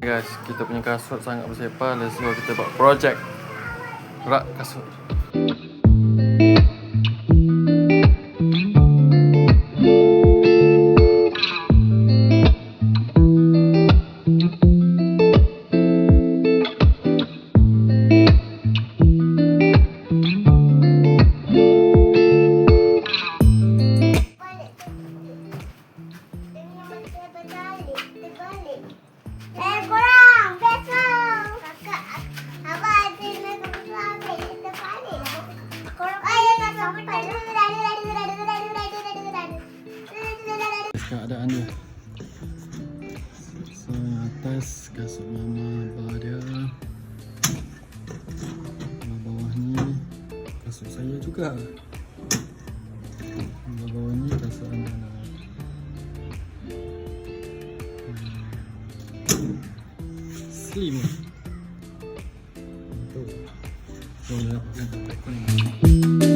Guys, kita punya kasut sangat bersepah. Let's go, kita buat projek rak kasut. Keadaannya. So yang atas kasut mama abah dia, bawah ni kasut saya juga, bawah ni kasut anak-anak. Slim tu. So nak pakai kotak ni.